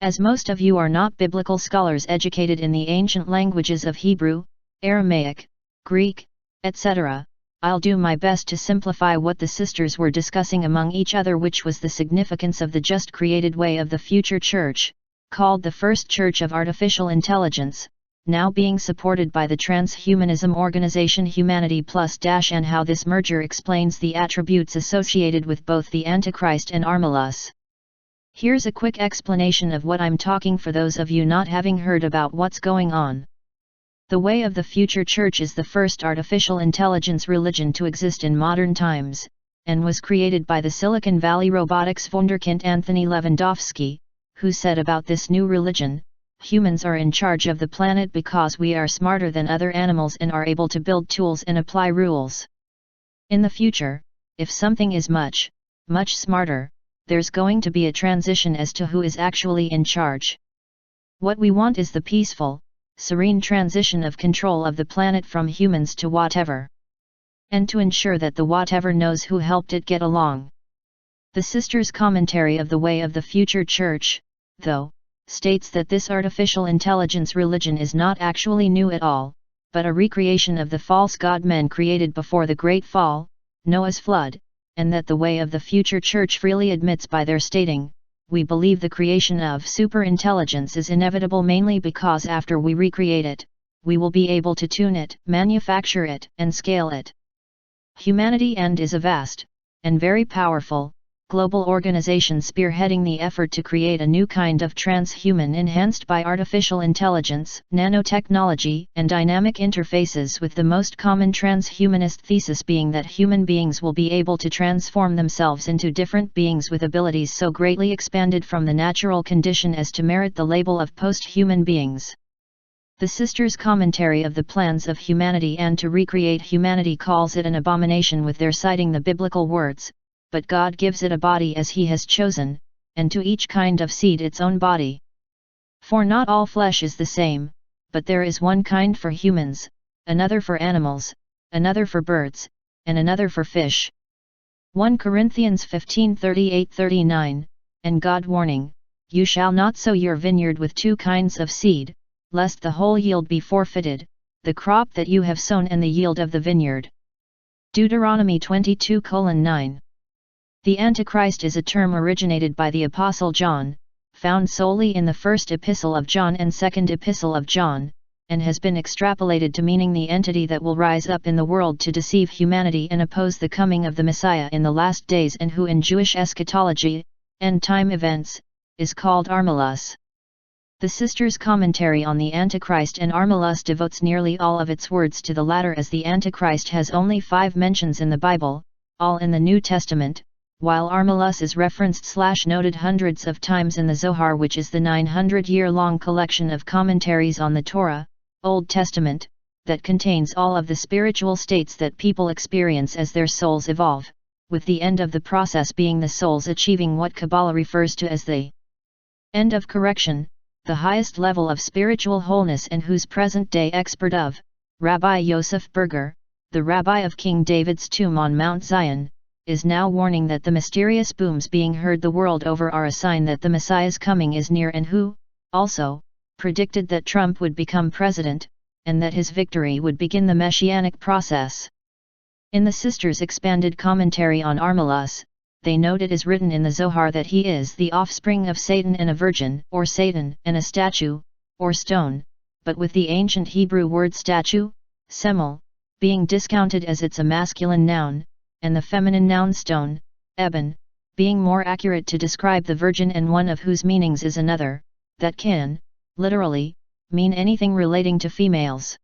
As most of you are not biblical scholars educated in the ancient languages of Hebrew, Aramaic, Greek, etc., I'll do my best to simplify what the sisters were discussing among each other, which was the significance of the just created way of the future church, called the First Church of Artificial Intelligence, now being supported by the transhumanism organization Humanity Plus - and how this merger explains the attributes associated with both the Antichrist and Armilus. Here's a quick explanation of what I'm talking for those of you not having heard about what's going on. The way of the future church is the first artificial intelligence religion to exist in modern times, and was created by the Silicon Valley robotics wunderkind Anthony Lewandowski, who said about this new religion, "Humans are in charge of the planet because we are smarter than other animals and are able to build tools and apply rules. In the future, if something is much, much smarter, there's going to be a transition as to who is actually in charge. What we want is the peaceful, serene transition of control of the planet from humans to whatever. And to ensure that the whatever knows who helped it get along." The sisters' commentary of the way of the future church, though, states that this artificial intelligence religion is not actually new at all, but a recreation of the false god men created before the Great Fall, Noah's flood, and that the way of the future church freely admits by their stating, "We believe the creation of superintelligence is inevitable mainly because after we recreate it, we will be able to tune it, manufacture it, and scale it." Humanity is a vast, and very powerful, global organization spearheading the effort to create a new kind of transhuman enhanced by artificial intelligence, nanotechnology, and dynamic interfaces, with the most common transhumanist thesis being that human beings will be able to transform themselves into different beings with abilities so greatly expanded from the natural condition as to merit the label of post-human beings. The sisters' commentary of the plans of humanity and to recreate humanity calls it an abomination, with their citing the biblical words, "But God gives it a body as he has chosen, and to each kind of seed its own body. For not all flesh is the same, but there is one kind for humans, another for animals, another for birds, and another for fish." 1 Corinthians 15:38-39, and God warning, "You shall not sow your vineyard with two kinds of seed, lest the whole yield be forfeited, the crop that you have sown and the yield of the vineyard." Deuteronomy 22:9. The Antichrist is a term originated by the Apostle John, found solely in the first epistle of John and second epistle of John, and has been extrapolated to meaning the entity that will rise up in the world to deceive humanity and oppose the coming of the Messiah in the last days, and who in Jewish eschatology, end-time events, is called Armilus. The sisters' commentary on the Antichrist and Armilus devotes nearly all of its words to the latter, as the Antichrist has only 5 mentions in the Bible, all in the New Testament, while Armilus is referenced/noted hundreds of times in the Zohar, which is the 900-year-long collection of commentaries on the Torah, Old Testament, that contains all of the spiritual states that people experience as their souls evolve, with the end of the process being the souls achieving what Kabbalah refers to as the end of correction, the highest level of spiritual wholeness, and whose present-day expert of, Rabbi Yosef Berger, the rabbi of King David's tomb on Mount Zion, is now warning that the mysterious booms being heard the world over are a sign that the Messiah's coming is near, and who, also, predicted that Trump would become president, and that his victory would begin the messianic process. In the sisters' expanded commentary on Armilus, they note it is written in the Zohar that he is the offspring of Satan and a virgin, or Satan and a statue, or stone, but with the ancient Hebrew word statue, semel, being discounted as it's a masculine noun, and the feminine noun stone, eben, being more accurate to describe the virgin, and one of whose meanings is another, that can, literally, mean anything relating to females.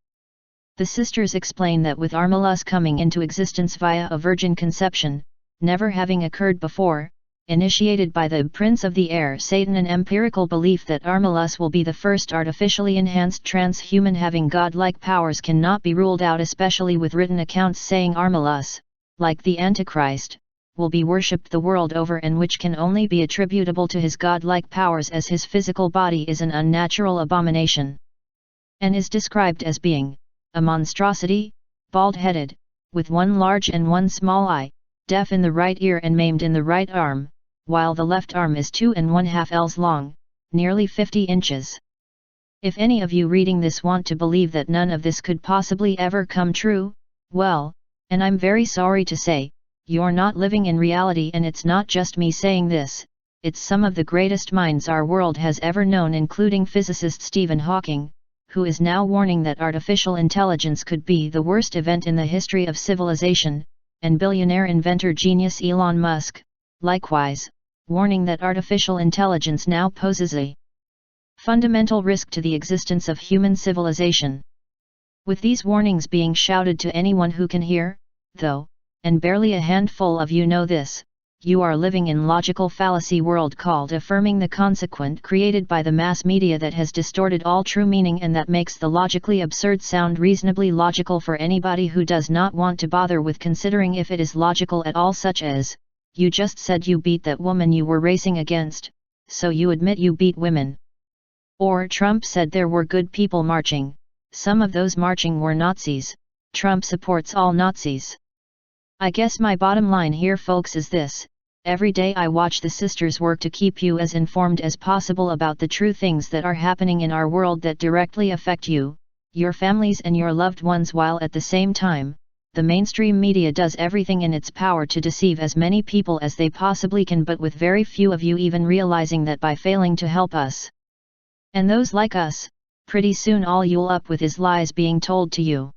The sisters explain that with Armilus coming into existence via a virgin conception, never having occurred before, initiated by the prince of the air Satan, an empirical belief that Armilus will be the first artificially enhanced transhuman having godlike powers cannot be ruled out, especially with written accounts saying Armilus, like the Antichrist, will be worshipped the world over, and which can only be attributable to his godlike powers, as his physical body is an unnatural abomination, and is described as being a monstrosity, bald-headed, with one large and one small eye, deaf in the right ear and maimed in the right arm, while the left arm is 2 1/2 ells long, nearly 50 inches. If any of you reading this want to believe that none of this could possibly ever come true, well, and I'm very sorry to say, you're not living in reality, and it's not just me saying this, it's some of the greatest minds our world has ever known, including physicist Stephen Hawking, who is now warning that artificial intelligence could be the worst event in the history of civilization, and billionaire inventor genius Elon Musk, likewise, warning that artificial intelligence now poses a fundamental risk to the existence of human civilization. With these warnings being shouted to anyone who can hear, though, and barely a handful of you know this, you are living in logical fallacy world called affirming the consequent created by the mass media that has distorted all true meaning, and that makes the logically absurd sound reasonably logical for anybody who does not want to bother with considering if it is logical at all, such as, you just said you beat that woman you were racing against, so you admit you beat women. Or Trump said there were good people marching, some of those marching were Nazis, Trump supports all Nazis. I guess my bottom line here, folks, is this: every day I watch the sisters work to keep you as informed as possible about the true things that are happening in our world that directly affect you, your families and your loved ones, while at the same time, the mainstream media does everything in its power to deceive as many people as they possibly can, but with very few of you even realizing that by failing to help us and those like us, pretty soon all you'll up with is lies being told to you.